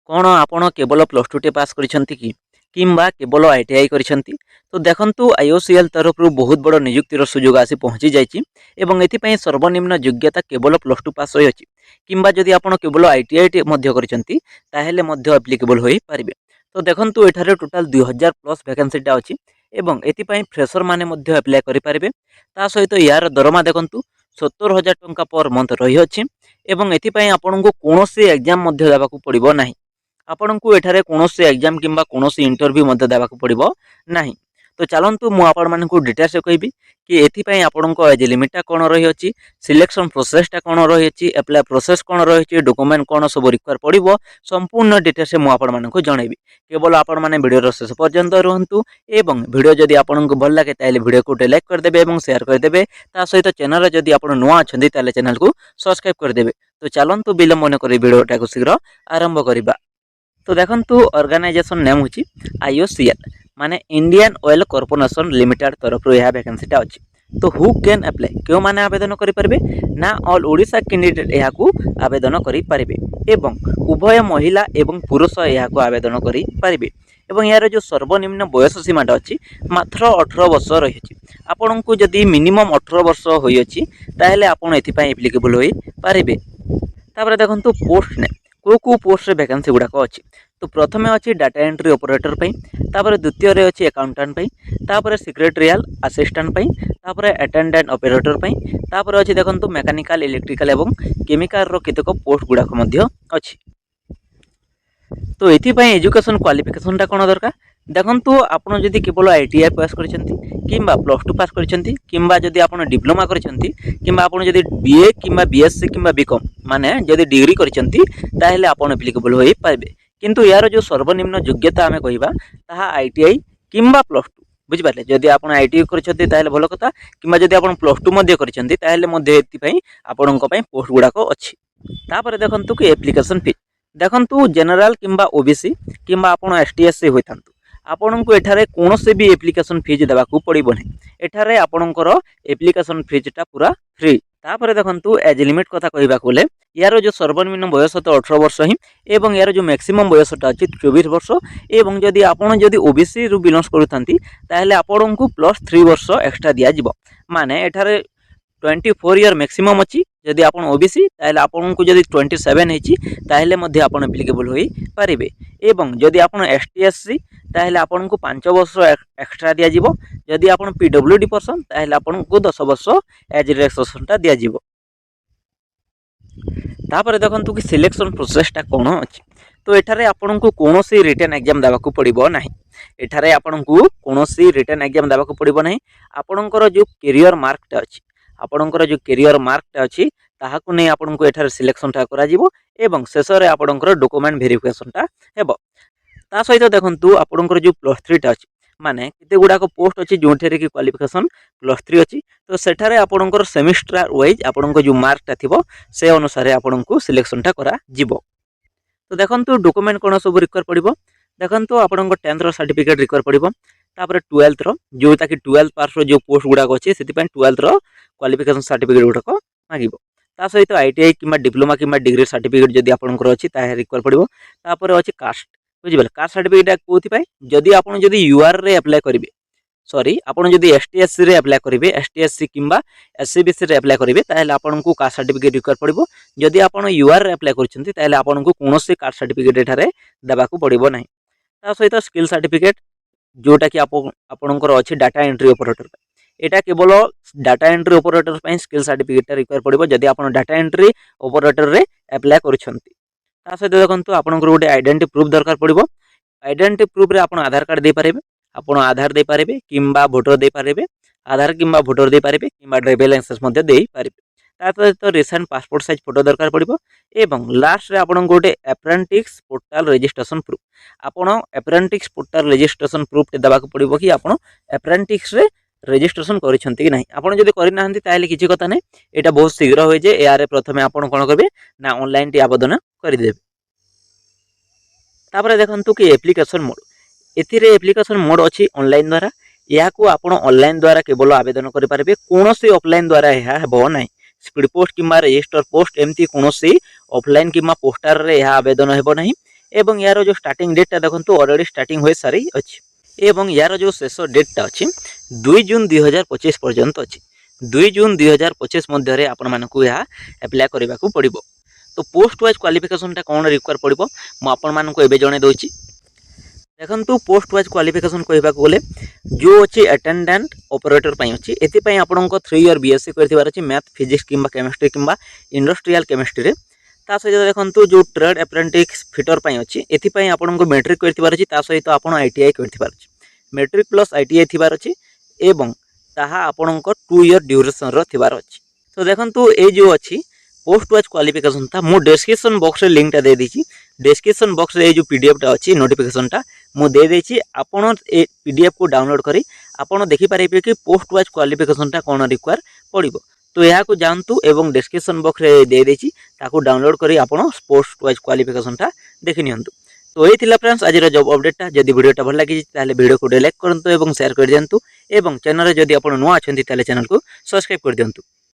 कौन आपण केवल प्लस टू टे पास करिसेंती किंबा केवल आईटीआई करिसेंती तो देखंतु आईओसीएल तरफ बहुत बड़ नियुक्तिर सुजोग आसी पहुंची जाइछि एवं एथिपई सर्वनिम्न योग्यता केवल प्लस टू पास होई अछि किंबा जदि आपण केवल आईटीआई टे मध्य करिसेंती ताहेले मध्य एप्लिकेबल होई पारिबे। तो देखंतु एठारे टोटाल 2000 प्लस वैकेंसीटा अछि एवं एथिपई फ्रेशर माने मध्य अप्लाई करि पारिबे। ता सहित यार दरमा देखंतु 70,000 टंका पर मंथ रही अछि एवं एथिपई आपनको कोनोसी एग्जाम मध्य देबाकू पड़िबो नाही। आपनको एठारे कोनोसी एग्जाम किंबा कोनोसी इंटरव्यू मध्य देबाकू पड़िबो नाही। तो चलंतु मु आपण मानकू डिटेल्स कहबी कि एथिपई आपनको एज लिमिटटा कोन रही अछि, सिलेक्शन प्रोसेसटा कोन रही अछि, अप्लाई प्रोसेस कोन रही अछि, डॉक्यूमेंट कोन सब रिक्वायर पड़िबो संपूर्ण डिटेल्स मु आपण मानकू जणैबी। केवल आपण माने वीडियो रो शेष पर्यंत रहंतु एवं वीडियो जदि आपनको भल लागे ताले वीडियो को लाइक कर देबे एवं शेयर कर देबे। ता सहित चैनल रे जदि आपण नुवा अछंती ताले चैनल को सब्सक्राइब कर देबे। तो चलंतु विलंब न करी वीडियोटा को शीघ्र आरंभ करिबा। तो देखंतु ऑर्गेनाइजेशन नेम होची आईओसीएल माने इंडियन ऑयल कॉर्पोरेशन लिमिटेड तरफ यह वैकेंसीटा अछि। तो हु कैन अप्लाई क्यों माने आवेदन करि परिबे ना ऑल ओडिशा कैंडिडेट यहा को आवेदन करि परिबे एवं उभय महिला एवं पुरुष यहा को आवेदन करि परिबे एवं यार जो सर्वनिम्न बयस सीमाटा अछि मात्र 18 वर्ष रही अछि। आपन को जदि मिनिमम 18 वर्ष होई अछि ताहेले आपन एथि पय एप्लीकेबल होई परिबे। तापर देखंतु पोस्ट ने को पोस्ट रे वैकेंसी गुडा को अछि। तो प्रथमे अछि डाटा एंट्री ऑपरेटर पई, तापर द्वितीय रे अछि अकाउंटेंट पई, तापर सेक्रेटरियल असिस्टेंट पई, तापर अटेंडेंट ऑपरेटर पई, तापर अछि देखंतु मैकेनिकल इलेक्ट्रिकल एवं केमिकल रो केतेको पोस्ट गुडा को मध्य अछि। तो एथि पय एजुकेशन क्वालिफिकेशन ता कोन दरकार देखंतु आपण जदि केवल आईटीआई पास करिसेंती किंबा प्लस टू पास करिसेंती किंबा जदि आपण डिप्लोमा करिसेंती किंबा आपण जदि बीए किंबा बीएससी किंबा बीकॉम माने जदि डिग्री करिसेंती ताहेले आपण एप्लीकेबल होई पाइबे। किंतु यार जो सर्वनिम्न योग्यता आमे कहिबा ताहा आईटीआई किंबा प्लस टू बुझि पाले। जदि आपण आईटीआई करिसेंती ताहेले भलो कथा किंबा जदि आपण प्लस टू मध्ये करिसेंती ताहेले मध्ये एथि पय आपणको पय पोस्ट गुडा को अछि। तापर देखंतु कि एप्लीकेशन फी देखंतु जनरल किंबा ओबीसी किंबा आपण एसटीएससी होइथांतु आपणको एठारे कोनोसे भी एप्लीकेशन फीज देबाकू पड़िबो नै। एठारे आपणकर एप्लीकेशन फीजटा पूरा फ्री। तापर देखंतु एज लिमिट कथा कहिबा कोले यार जो सर्वनिम्न बयस तो 18 वर्ष ही एवं यार जो मैक्सिमम बयसटा अछि 24 वर्ष एवं जदि आपण जदि ओबीसी रु बिलोंग करूथांती ताहेले आपणको +3 वर्ष एक्स्ट्रा दिया जिवो। माने एठारे 24 ईयर मैक्सिमम अछि। जदि आपण ओबीसी ताहेले आपणको जदि 27 हेछि ताहेले मध्ये आपण एप्लीकेबल होई पारिबे एवं जदि आपण एसटीएससी ताहेले आपणको 5 वर्ष एक्स्ट्रा दिया जिवो। जदि आपण पीडब्ल्यूडी पर्सन ताहेले आपणको 10 वर्ष एज रिलैक्सेशनटा दिया जिवो। तापर देखंतु कि सिलेक्शन प्रोसेसटा कोन अछि। तो एठारे आपणको कोनोसी रिटन एग्जाम देबाकू पड़िबो नाही। एठारे आपणको कोनोसी रिटन एग्जाम देबाकू पड़िबो नाही। आपणकर जो करियर मार्कटा अछि आपणकर जो करियर मार्कटा अछि ताहाकू नै आपणको एठारे सिलेक्शनटा करा जिवो एवं शेषरे आपणकर डॉक्यूमेंट वेरिफिकेशनटा हेबो। ता सहित देखंतु आपणकर जो +3 टा अछि माने केते गुडा को पोस्ट अछि जोठेरे कि क्वालिफिकेशन +3 अछि। तो सेठारे आपणकर सेमिस्टर वाइज आपणको जो मार्कटा थिबो से अनुसार आपणको सिलेक्शनटा करा जिवो। तो देखंतु डॉक्यूमेंट कोन सब रिक्वायर पड़िबो देखंतु आपणको 10th रो सर्टिफिकेट रिक्वायर पड़िबो। तापर 12th रो जोटा कि 12th पास रो जो पोस्ट गुडा को अछि सेति पय 12th रो क्वालिफिकेशन सर्टिफिकेट गुडा को मागिबो। ता सहित आईटीआई किंबा डिप्लोमा किंबा डिग्री सर्टिफिकेट जदि आपणकर अछि ताहे रिक्वायर पड़िबो। तापर अछि कास्ट बुझिबल कास्ट सर्टिफिकेट कोथि पय जदि आपण जदि यूआर रे अप्लाई करिवे सॉरी आपण जदि एसटीएससी रे अप्लाई करिवे एसटीएससी किंबा एससीबीसी रे अप्लाई करिवे ताहेले आपणको कास्ट सर्टिफिकेट रिक्वायर पड़िबो। जदि आपण यूआर रे अप्लाई करछंती ताहेले आपणको कोनोसी कास्ट सर्टिफिकेट एठारे देबाकू पड़िबो नाही। ता सहित स्किल सर्टिफिकेट जोटा कि आपणकर अछि डाटा एंट्री ऑपरेटर एटा केवल डाटा एंट्री ऑपरेटर पय स्किल सर्टिफिकेट रिक्वायर पड़िबो जदि आपण डाटा एंट्री ऑपरेटर रे अप्लाई करछंती। ता सहित देखंतु आपणकर गोटे आइडेंटिटी प्रूफ दरकार पड़िबो। आइडेंटिटी प्रूफ रे आपण आधार कार्ड दे पारिबे आपण आधार दे पारिबे किंबा वोटर दे पारिबे आधार किंबा वोटर दे पारिबे किंबा ड्राइविंग लाइसेंस मध्ये दे पारिबे। तापर तो रिसेंट पासपोर्ट साइज फोटो दरकार पड़िबो एवं लास्ट रे आपण गोटे अप्रेंटिस पोर्टल रजिस्ट्रेशन प्रूफ आपण अप्रेंटिस पोर्टल रजिस्ट्रेशन प्रूफ ते दबाक पड़िबो कि आपण अप्रेंटिस रे रजिस्ट्रेशन करिसेंती कि नाही। आपण जदि करि नाहंती ताहेले किछि कथा नै एटा बहुत शीघ्र होय जे यारे प्रथमे आपण कोन करबे ना ऑनलाइन टी आवेदन करि देबे। तापर देखंतु कि एप्लीकेशन मोड एथिरे एप्लीकेशन मोड अछि ऑनलाइन द्वारा या को आपण ऑनलाइन द्वारा केवल आवेदन करि पारबे कोनोसी ऑफलाइन द्वारा यह हेबो नाही। स्पीड पोस्ट किंबा रजिस्टर पोस्ट एमती कोनोसी ऑफलाइन किंबा पोस्टर रे यह आवेदन हेबो नाही एवं यार जो स्टार्टिंग डेटा देखो ऑलरेडी स्टार्टिंग हो सारी अच्छी एवं यार जो शेष डेटा अच्छी 2 जून 2025 पर्यंत अच्छी 2 जून 2025 मध्य आपण मानक यह एप्लाय करने को पड़ो। तो पोस्ट वाइज क्वालिफिकेशनटा कौन रिक्वायर पड़ो मुझे जन दूसरी देखो पोस्ट वाइज क्वालिफिकेशन कहवाक गले जो अच्छी अटेंडेंट ऑपरेटर अच्छी एपाई आपण 3 ईयर बीएससी कर मैथ फिजिक्स कि केमिस्ट्री कि इंडस्ट्रियल केमिस्ट्री ता सहित देखो जो ट्रेड अप्रेंटिस फिटर अच्छी एपाई आपको मैट्रिक कर सहित आप आईटीआई कर मैट्रिक प्लस आईटीआई थिबार अच्छी एवं ताहा आपण 2 ईयर ड्यूरेशन थिबार अच्छी। तो देखो ये जो अच्छी पोस्ट वाइज क्वालिफिकेशन था मु डिस्क्रिप्शन बॉक्स रे लिंक टा दे दीची डिस्क्रिप्शन बॉक्स रे जो पीडीएफ टा अच्छी नोटिफिकेशन टा मु दे देची आपण ए पीडीएफ को डाउनलोड करी आपण देखि पारिबे कि पोस्ट वाइज क्वालिफिकेशन टा कोन रिक्वायर पड़िबो। तो यहाँ को जानतु एवं डिस्क्रिप्शन बॉक्स रे दे देची ताको डाउनलोड करी आपण पोस्ट वाइज क्वालिफिकेशन टा देखि नियंतु। तो यही थिला फ्रेंड्स आज जॉब अपडेट जदि वीडियोटा भल लगी ताले वीडियो को लाइक करंतु एवं शेयर कर दियंतु एवं चैनल रे जदि आपण नुआ अछंती ताले चैनल को सब्सक्राइब कर दियंतु।